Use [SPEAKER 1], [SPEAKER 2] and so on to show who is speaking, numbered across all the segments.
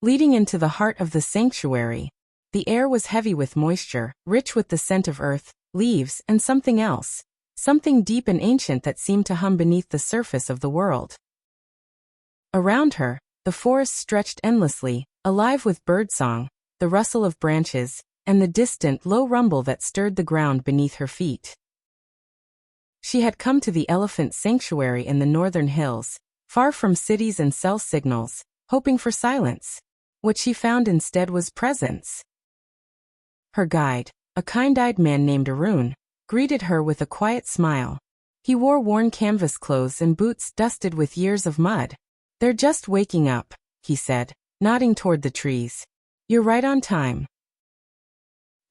[SPEAKER 1] Leading into the heart of the sanctuary, the air was heavy with moisture, rich with the scent of earth, leaves, and something else, something deep and ancient that seemed to hum beneath the surface of the world. Around her, the forest stretched endlessly, alive with birdsong, the rustle of branches, and the distant, low rumble that stirred the ground beneath her feet. She had come to the elephant sanctuary in the northern hills, far from cities and cell signals, hoping for silence. What she found instead was presence. Her guide, a kind-eyed man named Arun, greeted her with a quiet smile. He wore worn canvas clothes and boots dusted with years of mud. "They're just waking up," he said, nodding toward the trees. "You're right on time."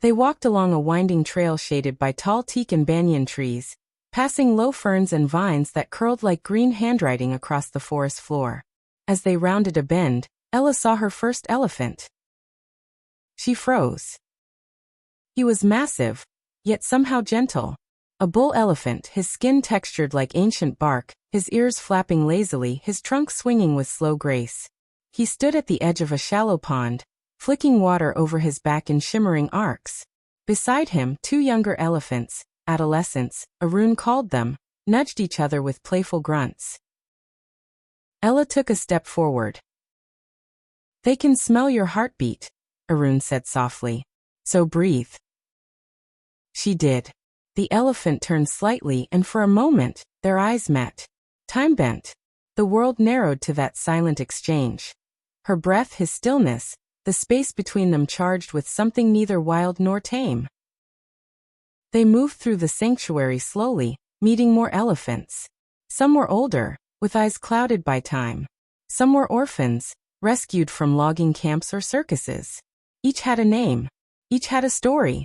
[SPEAKER 1] They walked along a winding trail shaded by tall teak and banyan trees, passing low ferns and vines that curled like green handwriting across the forest floor. As they rounded a bend, Ella saw her first elephant. She froze. He was massive, yet somehow gentle. A bull elephant, his skin textured like ancient bark, his ears flapping lazily, his trunk swinging with slow grace. He stood at the edge of a shallow pond, flicking water over his back in shimmering arcs. Beside him, two younger elephants, adolescents, Arun called them, nudged each other with playful grunts. Ella took a step forward. "They can smell your heartbeat," Arun said softly. "So breathe." She did. The elephant turned slightly, and for a moment, their eyes met. Time bent. The world narrowed to that silent exchange. Her breath, his stillness, the space between them charged with something neither wild nor tame. They moved through the sanctuary slowly, meeting more elephants. Some were older, with eyes clouded by time. Some were orphans, rescued from logging camps or circuses. Each had a name. Each had a story.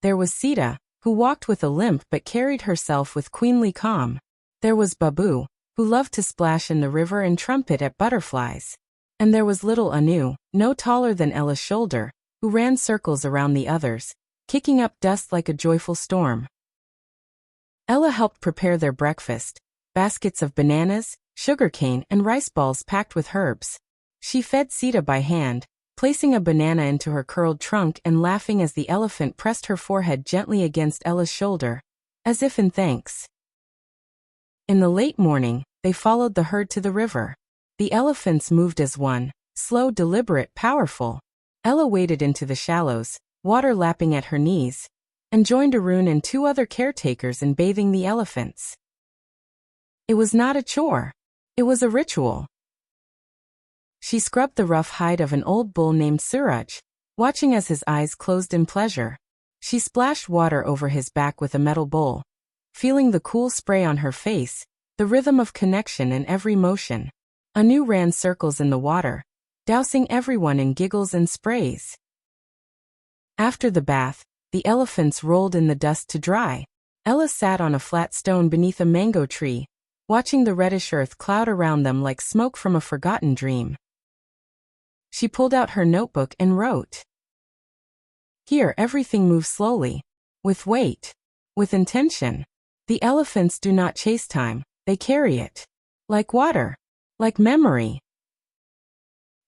[SPEAKER 1] There was Sita, who walked with a limp but carried herself with queenly calm. There was Babu, who loved to splash in the river and trumpet at butterflies. And there was little Anu, no taller than Ella's shoulder, who ran circles around the others, kicking up dust like a joyful storm. Ella helped prepare their breakfast, baskets of bananas, sugarcane, and rice balls packed with herbs. She fed Sita by hand, placing a banana into her curled trunk and laughing as the elephant pressed her forehead gently against Ella's shoulder, as if in thanks. In the late morning, they followed the herd to the river. The elephants moved as one, slow, deliberate, powerful. Ella waded into the shallows, water lapping at her knees, and joined Arun and two other caretakers in bathing the elephants. It was not a chore. It was a ritual. She scrubbed the rough hide of an old bull named Suraj, watching as his eyes closed in pleasure. She splashed water over his back with a metal bowl, feeling the cool spray on her face, the rhythm of connection in every motion. Anu ran circles in the water, dousing everyone in giggles and sprays. After the bath, the elephants rolled in the dust to dry. Ella sat on a flat stone beneath a mango tree, watching the reddish earth cloud around them like smoke from a forgotten dream. She pulled out her notebook and wrote. Here everything moves slowly, with weight, with intention. The elephants do not chase time, they carry it. Like water, like memory.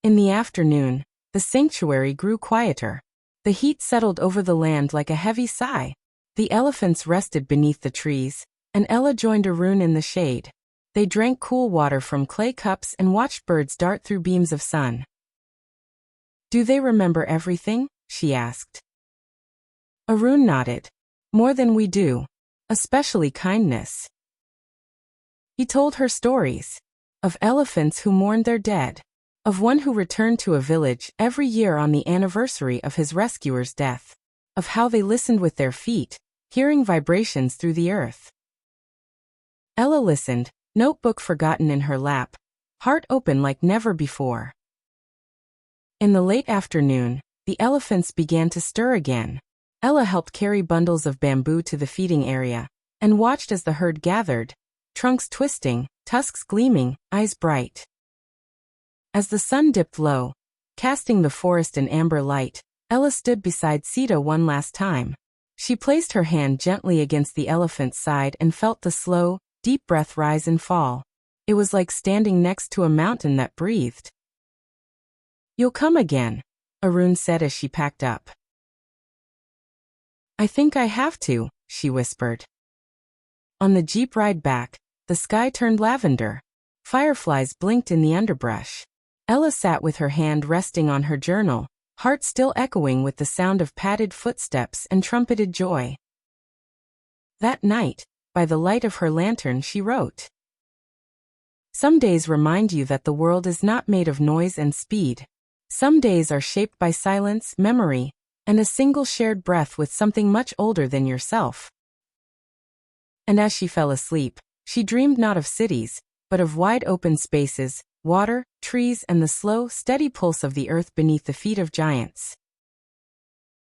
[SPEAKER 1] In the afternoon, the sanctuary grew quieter. The heat settled over the land like a heavy sigh. The elephants rested beneath the trees, and Ella joined Arun in the shade. They drank cool water from clay cups and watched birds dart through beams of sun. "Do they remember everything?" she asked. Arun nodded. "More than we do. Especially kindness." He told her stories. Of elephants who mourned their dead. Of one who returned to a village every year on the anniversary of his rescuer's death. Of how they listened with their feet, hearing vibrations through the earth. Ella listened, notebook forgotten in her lap, heart open like never before. In the late afternoon, the elephants began to stir again. Ella helped carry bundles of bamboo to the feeding area, and watched as the herd gathered, trunks twisting, tusks gleaming, eyes bright. As the sun dipped low, casting the forest in amber light, Ella stood beside Sita one last time. She placed her hand gently against the elephant's side and felt the slow, deep breath rise and fall. It was like standing next to a mountain that breathed. You'll come again, Arun said as she packed up. I think I have to, she whispered. On the jeep ride back, the sky turned lavender. Fireflies blinked in the underbrush. Ella sat with her hand resting on her journal, heart still echoing with the sound of padded footsteps and trumpeted joy. That night, by the light of her lantern, she wrote. Some days remind you that the world is not made of noise and speed. Some days are shaped by silence, memory, and a single shared breath with something much older than yourself. And as she fell asleep, she dreamed not of cities, but of wide open spaces, water, trees, and the slow, steady pulse of the earth beneath the feet of giants.